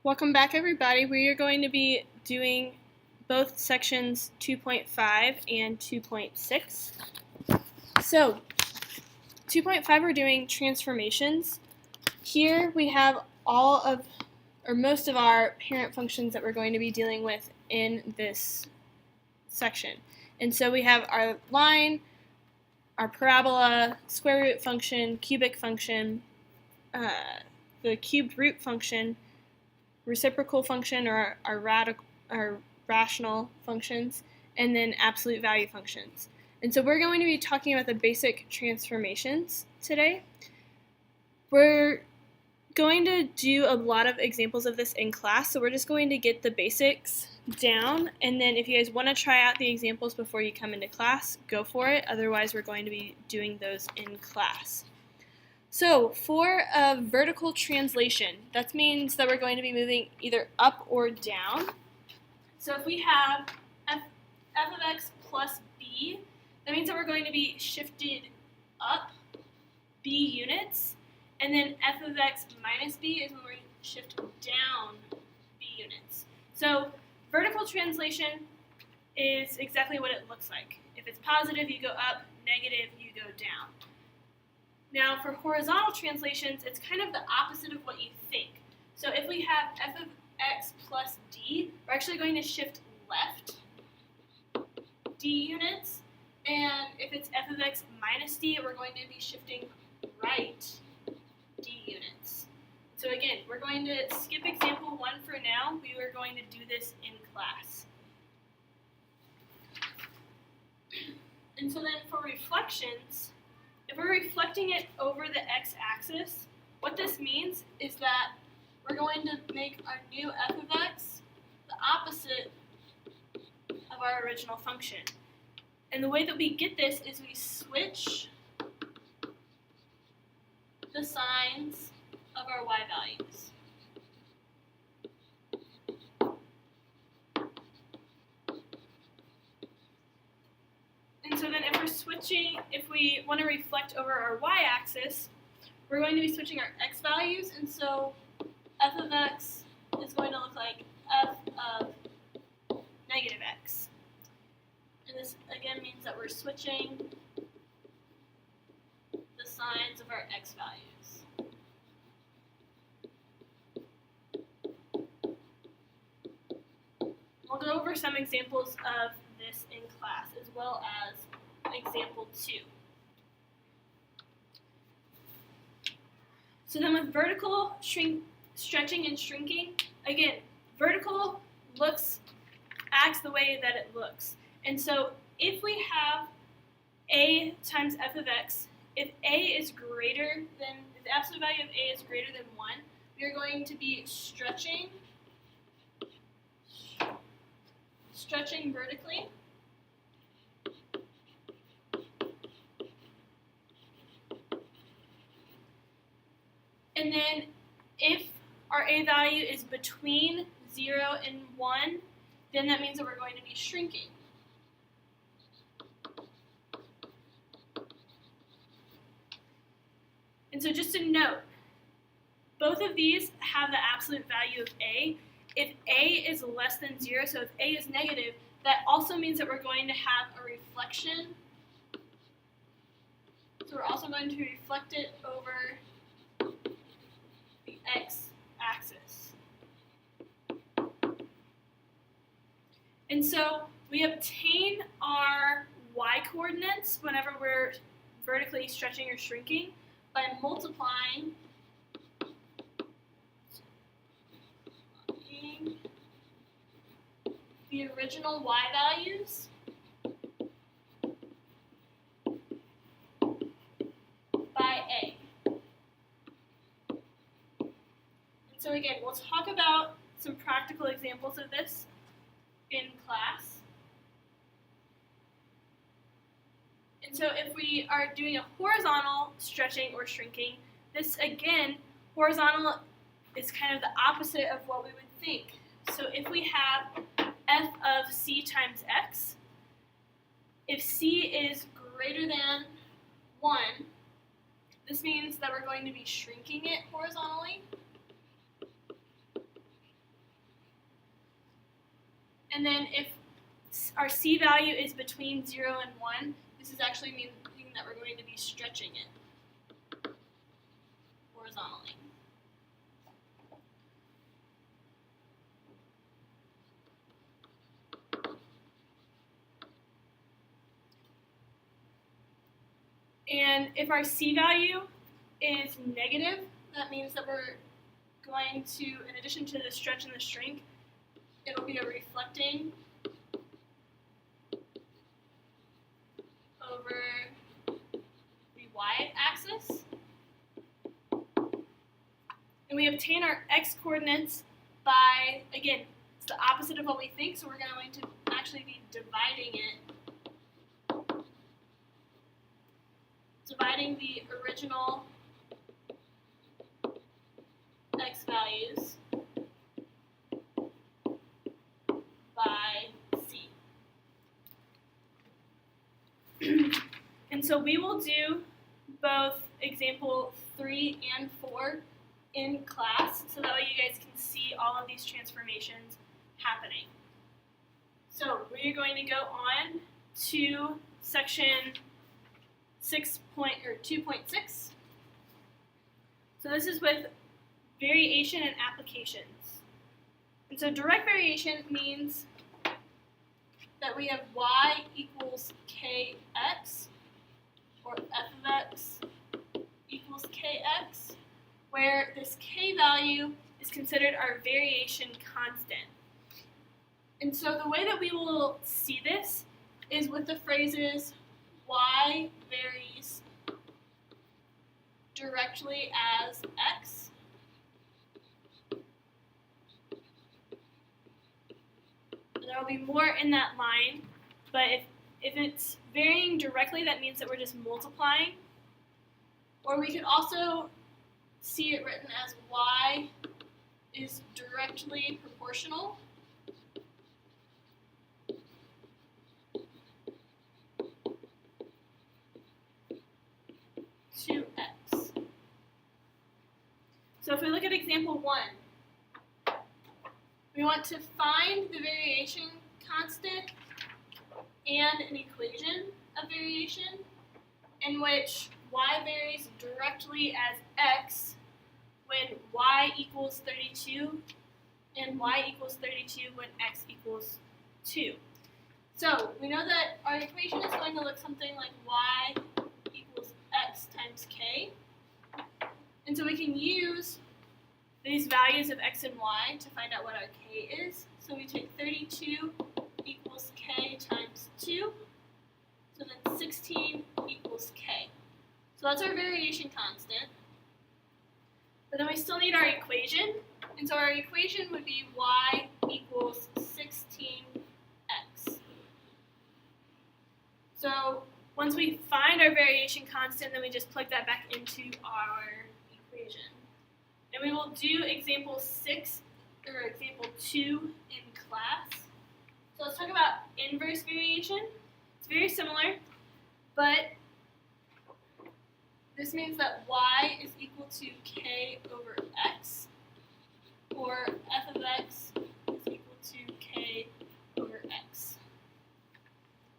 Welcome back, everybody. We are going to be doing both sections 2.5 and 2.6. So, 2.5 we're doing transformations. Here we have most of our parent functions that we're going to be dealing with in this section. And so we have our line, our parabola, square root function, cubic function, the cubed root function, reciprocal function or our rational functions, and then absolute value functions. And so we're going to be talking about the basic transformations today. We're going to do a lot of examples of this in class, so we're just going to get the basics down, and then if you guys want to try out the examples before you come into class, go for it. Otherwise, we're going to be doing those in class. So for a vertical translation, that means that we're going to be moving either up or down. So if we have f of x plus b, that means that we're going to be shifted up b units, and then f of x minus b is when we're shift down b units. So vertical translation is exactly what it looks like. If it's positive, you go up, negative, you go down. Now, for horizontal translations, it's kind of the opposite of what you think. So if we have f of x plus d, we're actually going to shift left d units. And if it's f of x minus d, we're going to be shifting right d units. So again, we're going to skip example 1 for now. We are going to do this in class. And so then for reflections, if we're reflecting it over the x-axis, what this means is that we're going to make our new f of x the opposite of our original function. And the way that we get this is we switch the signs of our y values. And so then if we want to reflect over our y-axis, we're going to be switching our x values, and so f of x is going to look like f of negative x. And this again means that we're switching the signs of our x values. We'll go over some examples of this in class, as well as example 2. So then with vertical stretching and shrinking, again, vertical acts the way that it looks. And so if we have a times f of x, if the absolute value of a is greater than 1, we are going to be stretching vertically. And then if our a value is between 0 and 1, then that means that we're going to be shrinking. And so just to note, both of these have the absolute value of a. If a is less than 0, so if a is negative, that also means that we're going to have a reflection. So we're also going to reflect it over the x-axis. And so we obtain our y-coordinates whenever we're vertically stretching or shrinking by multiplying the original y values by a. And so again, we'll talk about some practical examples of this in class. And so if we are doing a horizontal stretching or shrinking, this again, horizontal is kind of the opposite of what we would think. So if we have f of c times x, if c is greater than 1, this means that we're going to be shrinking it horizontally. And then if our C value is between 0 and 1, this is actually meaning that we're going to be stretching it horizontally. And if our C value is negative, that means that we're going to, in addition to the stretch and the shrink, it'll be a reflecting over the y-axis. And we obtain our x-coordinates by, again, it's the opposite of what we think, so we're going to actually be dividing it. Dividing the original x values by c. And so we will do both example 3 and 4 in class, so that way you guys can see all of these transformations happening. So we're going to go on to section 2.6. So this is with variation and applications. And so direct variation means that we have y equals kx, or f of x equals kx, where this k value is considered our variation constant. And so the way that we will see this is with the phrases y varies directly as x, there will be more in that line, but if it's varying directly, that means that we're just multiplying. Or we could also see it written as y is directly proportional to x. So if we look at example 1, we want to find the variation constant and an equation of variation in which y varies directly as x when y equals 32 and y equals 32 when x equals 2. So we know that our equation is going to look something like y equals x times k. And so we can use these values of x and y to find out what our k is. So we take 32 equals k times 2. So then 16 equals k. So that's our variation constant. But then we still need our equation. And so our equation would be y equals 16x. So once we find our variation constant, then we just plug that back into our equation. And we will do example 6 or example 2 in class. So let's talk about inverse variation. It's very similar, but this means that y is equal to k over x, or f of x is equal to k over x.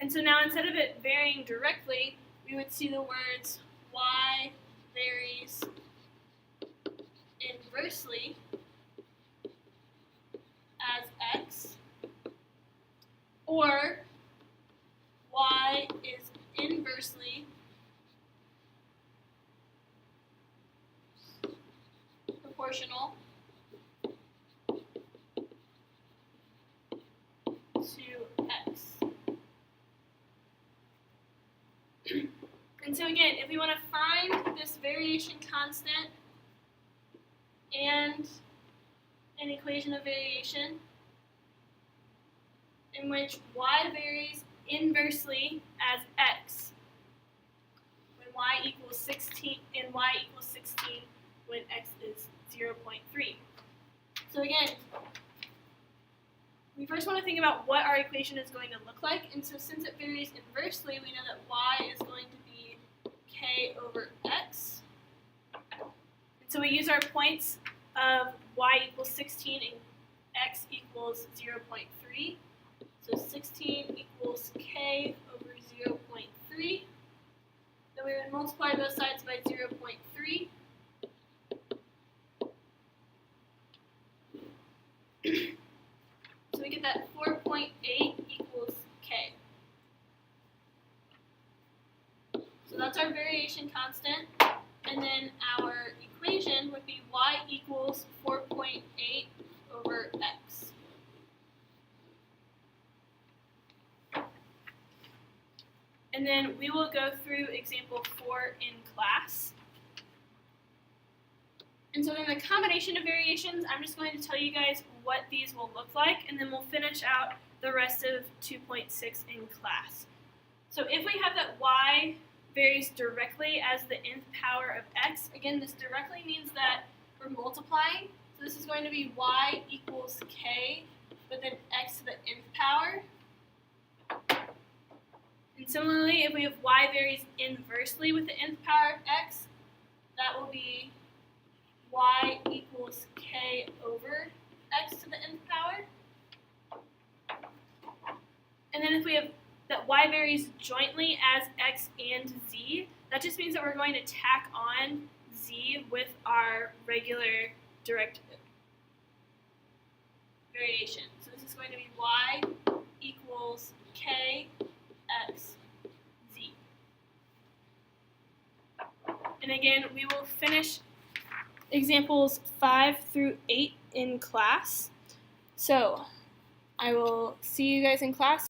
And so now instead of it varying directly, we would see the words y varies inversely as x, or y is inversely proportional to x. And so again, if we want to find this variation constant and an equation of variation in which y varies inversely as x when y equals 16 and y equals 16 when x is 0.3. So again, we first want to think about what our equation is going to look like, and so since it varies inversely, we know that y is going to be k over x. And so we use our points of y equals 16 and x equals 0.3. So 16 equals k over 0.3. Then we would multiply both sides by 0.3. So we get that 4.8 equals k. So that's our variation constant. And then our equation would be y equals 4.8 over x. And then we will go through example 4 in class. And so then the combination of variations, I'm just going to tell you guys what these will look like, and then we'll finish out the rest of 2.6 in class. So if we have that y varies directly as the nth power of x, again, this directly means that we're multiplying. So this is going to be y equals k, but then x to the nth power. And similarly, if we have y varies inversely with the nth power of x, that will be y equals k over x to the nth power. And then if we have that y varies jointly as x and z, that just means that we're going to tack on z with our regular direct variation. So this is going to be y equals k x z. And again, we will finish examples 5 through 8 in class. So I will see you guys in class.